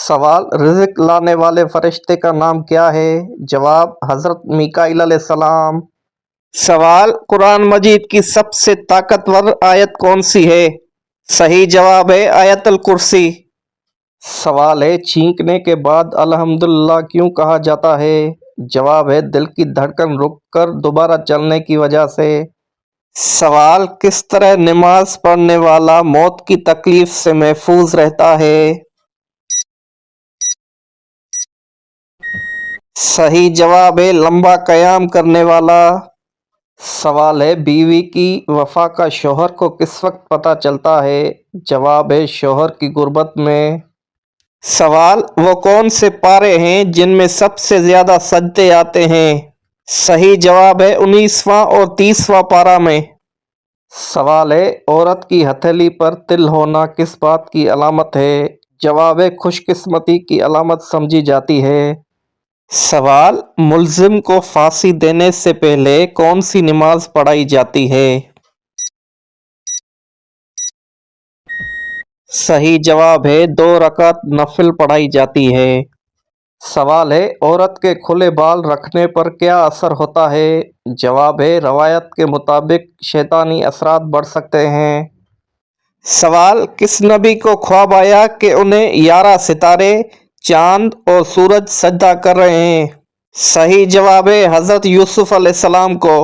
سوال: رزق لانے والے فرشتے کا نام کیا ہے؟ جواب: حضرت میکائیل علیہ السلام۔ سوال: قرآن مجید کی سب سے طاقتور آیت کون سی ہے؟ صحیح جواب ہے آیت الکرسی۔ سوال ہے: چھینکنے کے بعد الحمدللہ کیوں کہا جاتا ہے؟ جواب ہے دل کی دھڑکن رک کر دوبارہ چلنے کی وجہ سے۔ سوال: کس طرح نماز پڑھنے والا موت کی تکلیف سے محفوظ رہتا ہے؟ صحیح جواب ہے لمبا قیام کرنے والا۔ سوال ہے: بیوی کی وفا کا شوہر کو کس وقت پتہ چلتا ہے؟ جواب ہے شوہر کی غربت میں۔ سوال: وہ کون سے پارے ہیں جن میں سب سے زیادہ سجدے آتے ہیں؟ صحیح جواب ہے 19واں اور 30واں پارہ میں۔ سوال ہے: عورت کی ہتھیلی پر تل ہونا کس بات کی علامت ہے؟ جواب ہے خوش قسمتی کی علامت سمجھی جاتی ہے۔ سوال: ملزم کو پھانسی دینے سے پہلے کون سی نماز پڑھائی جاتی ہے؟ صحیح جواب ہے 2 رکعت نفل پڑھائی جاتی ہے۔ سوال ہے: عورت کے کھلے بال رکھنے پر کیا اثر ہوتا ہے؟ جواب ہے روایت کے مطابق شیطانی اثرات بڑھ سکتے ہیں۔ سوال: کس نبی کو خواب آیا کہ انہیں 11 ستارے، چاند اور سورج سجدہ کر رہے ہیں؟ صحیح جواب ہے حضرت یوسف علیہ السلام کو۔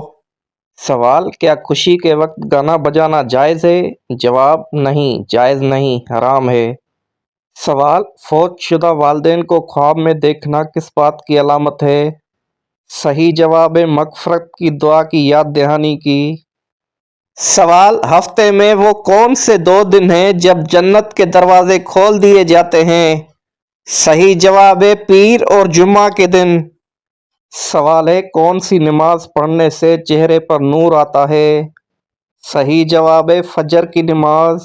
سوال: کیا خوشی کے وقت گانا بجانا جائز ہے؟ جواب: نہیں، جائز نہیں، حرام ہے۔ سوال: فوت شدہ والدین کو خواب میں دیکھنا کس بات کی علامت ہے؟ صحیح جواب ہے مغفرت کی دعا کی یاد دہانی کی۔ سوال: ہفتے میں وہ کون سے 2 دن ہیں جب جنت کے دروازے کھول دیے جاتے ہیں؟ صحیح جواب ہے پیر اور جمعہ کے دن۔ سوال ہے: کون سی نماز پڑھنے سے چہرے پر نور آتا ہے؟ صحیح جواب ہے فجر کی نماز۔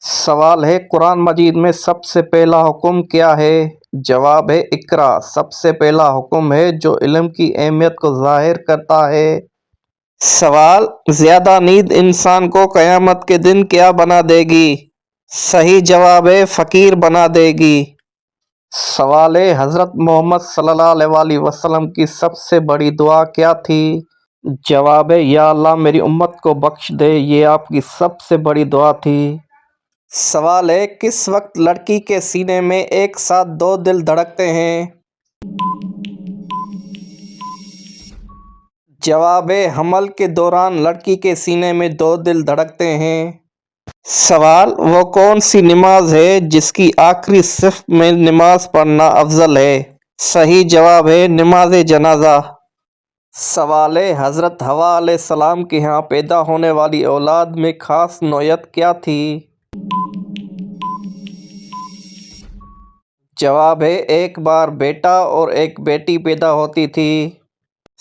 سوال ہے: قرآن مجید میں سب سے پہلا حکم کیا ہے؟ جواب ہے اقرا سب سے پہلا حکم ہے جو علم کی اہمیت کو ظاہر کرتا ہے۔ سوال: زیادہ نیند انسان کو قیامت کے دن کیا بنا دے گی؟ صحیح جواب ہے فقیر بنا دے گی۔ سوال ہے: حضرت محمد صلی اللہ علیہ وسلم کی سب سے بڑی دعا کیا تھی؟ جواب ہے یا اللہ میری امت کو بخش دے، یہ آپ کی سب سے بڑی دعا تھی۔ سوال ہے: کس وقت لڑکی کے سینے میں ایک ساتھ 2 دل دھڑکتے ہیں؟ جواب ہے حمل کے دوران لڑکی کے سینے میں 2 دل دھڑکتے ہیں۔ سوال: وہ کون سی نماز ہے جس کی آخری صف میں نماز پڑھنا افضل ہے؟ صحیح جواب ہے نماز جنازہ۔ سوال ہے: حضرت حوا علیہ السلام کے ہاں پیدا ہونے والی اولاد میں خاص نوعیت کیا تھی؟ جواب ہے ایک بار بیٹا اور ایک بیٹی پیدا ہوتی تھی۔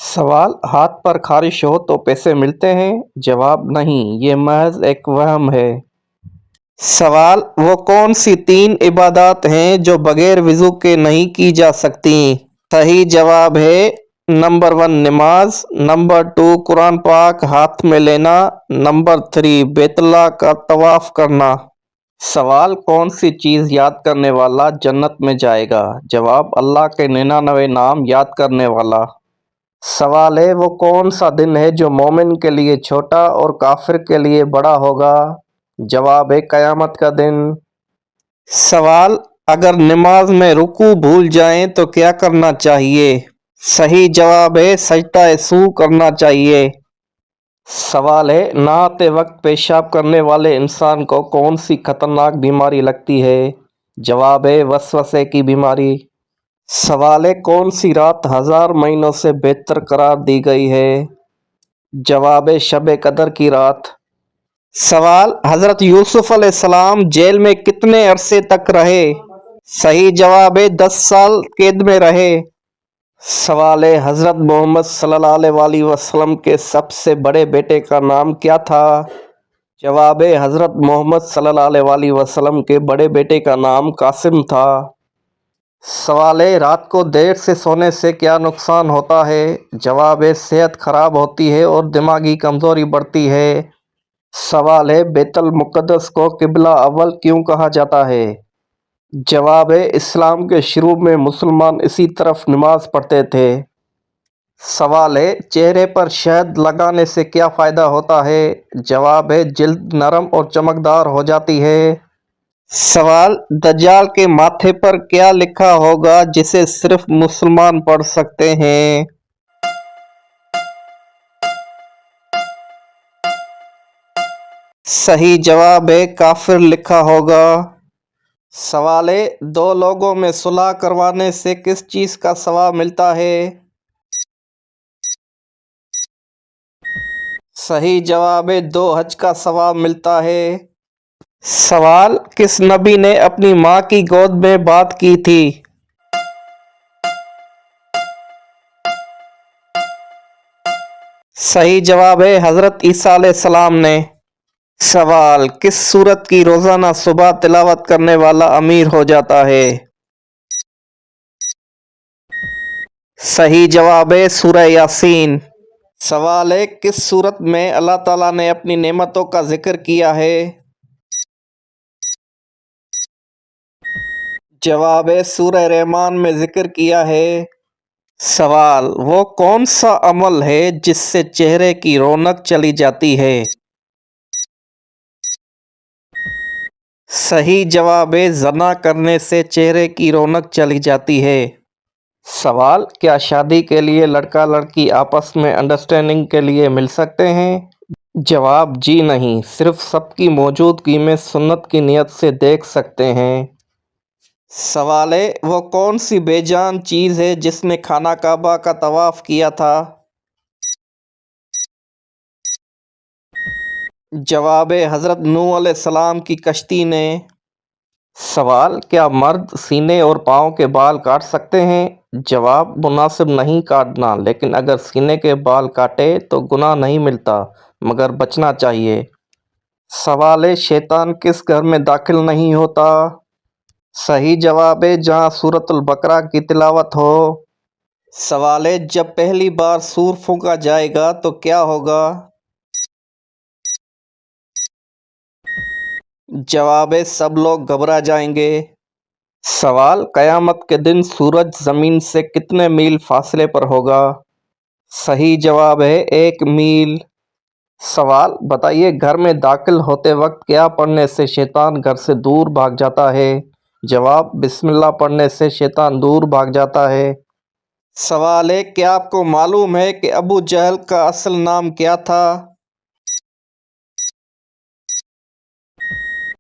سوال: ہاتھ پر خارش ہو تو پیسے ملتے ہیں؟ جواب: نہیں، یہ محض ایک وہم ہے۔ سوال: وہ کون سی 3 عبادات ہیں جو بغیر وضو کے نہیں کی جا سکتی؟ صحیح جواب ہے نمبر 1 نماز، نمبر 2 قرآن پاک ہاتھ میں لینا، نمبر 3 بیت اللہ کا طواف کرنا۔ سوال: کون سی چیز یاد کرنے والا جنت میں جائے گا؟ جواب: اللہ کے 99 نام یاد کرنے والا۔ سوال ہے: وہ کون سا دن ہے جو مومن کے لیے چھوٹا اور کافر کے لیے بڑا ہوگا؟ جواب ہے قیامت کا دن۔ سوال: اگر نماز میں رکوع بھول جائیں تو کیا کرنا چاہیے؟ صحیح جواب ہے سجدہ سہو کرنا چاہیے۔ سوال ہے: نہاتے وقت پیشاب کرنے والے انسان کو کون سی خطرناک بیماری لگتی ہے؟ جواب ہے وسوسے کی بیماری۔ سوال ہے: کون سی رات 1000 مہینوں سے بہتر قرار دی گئی ہے؟ جواب ہے شب قدر کی رات۔ سوال: حضرت یوسف علیہ السلام جیل میں کتنے عرصے تک رہے؟ صحیح جواب ہے 10 سال قید میں رہے۔ سوال ہے: حضرت محمد صلی اللہ علیہ وسلم کے سب سے بڑے بیٹے کا نام کیا تھا؟ جواب ہے حضرت محمد صلی اللہ علیہ وسلم کے بڑے بیٹے کا نام قاسم تھا۔ سوال ہے: رات کو دیر سے سونے سے کیا نقصان ہوتا ہے؟ جواب ہے صحت خراب ہوتی ہے اور دماغی کمزوری بڑھتی ہے۔ سوال ہے: بیت المقدس کو قبلہ اول کیوں کہا جاتا ہے؟ جواب ہے اسلام کے شروع میں مسلمان اسی طرف نماز پڑھتے تھے۔ سوال ہے چہرے پر شہد لگانے سے کیا فائدہ ہوتا ہے؟ جواب ہے جلد نرم اور چمکدار ہو جاتی ہے۔ سوال دجال کے ماتھے پر کیا لکھا ہوگا جسے صرف مسلمان پڑھ سکتے ہیں؟ صحیح جواب ہے کافر لکھا ہوگا۔ سوال ہے دو لوگوں میں صلح کروانے سے کس چیز کا ثواب ملتا ہے؟ صحیح جواب ہے 2 حج کا ثواب ملتا ہے۔ سوال کس نبی نے اپنی ماں کی گود میں بات کی تھی؟ صحیح جواب ہے حضرت عیسیٰ علیہ السلام نے۔ سوال کس سورت کی روزانہ صبح تلاوت کرنے والا امیر ہو جاتا ہے؟ صحیح جواب ہے سورہ یاسین۔ سوال ہے کس سورت میں اللہ تعالیٰ نے اپنی نعمتوں کا ذکر کیا ہے؟ جواب ہے سورہ رحمان میں ذکر کیا ہے۔ سوال وہ کون سا عمل ہے جس سے چہرے کی رونق چلی جاتی ہے؟ صحیح جواب ہے زنا کرنے سے چہرے کی رونق چلی جاتی ہے۔ سوال کیا شادی کے لیے لڑکا لڑکی آپس میں انڈرسٹینڈنگ کے لیے مل سکتے ہیں؟ جواب جی نہیں، صرف سب کی موجودگی میں سنت کی نیت سے دیکھ سکتے ہیں۔ سوال ہے وہ کون سی بے جان چیز ہے جس نے خانہ کعبہ کا طواف کیا تھا؟ جواب ہے حضرت نوح علیہ السلام کی کشتی نے۔ سوال کیا مرد سینے اور پاؤں کے بال کاٹ سکتے ہیں؟ جواب مناسب نہیں کاٹنا، لیکن اگر سینے کے بال کاٹے تو گناہ نہیں ملتا مگر بچنا چاہیے۔ سوال ہے شیطان کس گھر میں داخل نہیں ہوتا؟ صحیح جواب ہے جہاں سورۃ البقرہ کی تلاوت ہو۔ سوال ہے جب پہلی بار سور پھونکا جائے گا تو کیا ہوگا؟ جواب ہے سب لوگ گھبرا جائیں گے۔ سوال قیامت کے دن سورج زمین سے کتنے میل فاصلے پر ہوگا؟ صحیح جواب ہے 1 میل۔ سوال بتائیے گھر میں داخل ہوتے وقت کیا پڑھنے سے شیطان گھر سے دور بھاگ جاتا ہے؟ جواب بسم اللہ پڑھنے سے شیطان دور بھاگ جاتا ہے۔ سوال ہے کیا آپ کو معلوم ہے کہ ابو جہل کا اصل نام کیا تھا؟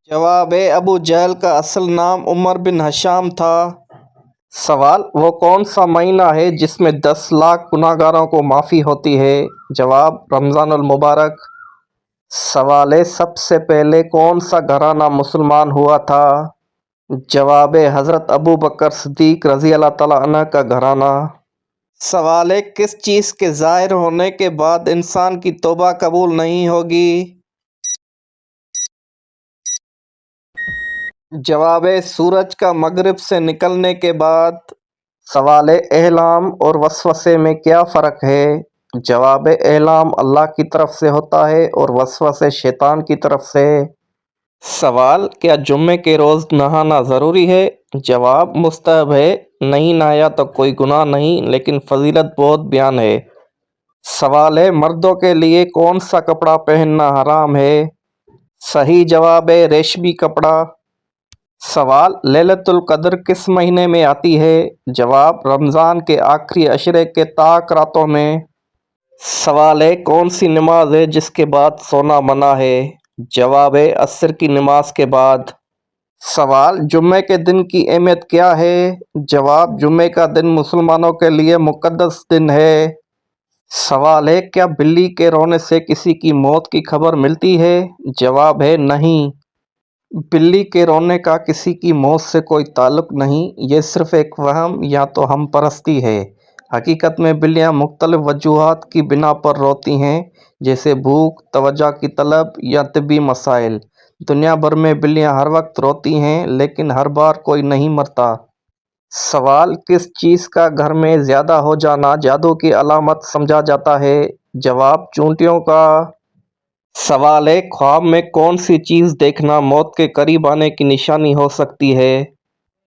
جواب ہے ابو جہل کا اصل نام عمر بن ہشام تھا۔ سوال وہ کون سا مہینہ ہے جس میں 10 لاکھ گناہگاروں کو معافی ہوتی ہے؟ جواب رمضان المبارک۔ سوال ہے سب سے پہلے کون سا گھرانہ مسلمان ہوا تھا؟ جواب ہے حضرت ابو بکر صدیق رضی اللہ تعالیٰ عنہ کا گھرانہ۔ سوال ہے کس چیز کے ظاہر ہونے کے بعد انسان کی توبہ قبول نہیں ہوگی؟ جواب ہے سورج کا مغرب سے نکلنے کے بعد۔ سوال ہے احلام اور وسوسے میں کیا فرق ہے؟ جواب ہے احلام اللہ کی طرف سے ہوتا ہے اور وسوسے شیطان کی طرف سے۔ سوال کیا جمعے کے روز نہانا ضروری ہے؟ جواب مستحب ہے، نہیں نہایا تو کوئی گناہ نہیں لیکن فضیلت بہت بیان ہے۔ سوال ہے مردوں کے لیے کون سا کپڑا پہننا حرام ہے؟ صحیح جواب ہے ریشمی کپڑا۔ سوال لیلۃ القدر کس مہینے میں آتی ہے؟ جواب رمضان کے آخری عشرے کے طاق راتوں میں۔ سوال ہے کون سی نماز ہے جس کے بعد سونا منع ہے؟ جواب ہے عصر کی نماز کے بعد۔ سوال جمعے کے دن کی اہمیت کیا ہے؟ جواب جمعے کا دن مسلمانوں کے لیے مقدس دن ہے۔ سوال ہے کیا بلی کے رونے سے کسی کی موت کی خبر ملتی ہے؟ جواب ہے نہیں، بلی کے رونے کا کسی کی موت سے کوئی تعلق نہیں، یہ صرف ایک وہم یا تو ہم پرستی ہے۔ حقیقت میں بلیاں مختلف وجوہات کی بنا پر روتی ہیں، جیسے بھوک، توجہ کی طلب یا طبی مسائل۔ دنیا بھر میں بلیاں ہر وقت روتی ہیں لیکن ہر بار کوئی نہیں مرتا۔ سوال کس چیز کا گھر میں زیادہ ہو جانا جادو کی علامت سمجھا جاتا ہے؟ جواب چونٹیوں کا۔ سوال ہے خواب میں کون سی چیز دیکھنا موت کے قریب آنے کی نشانی ہو سکتی ہے؟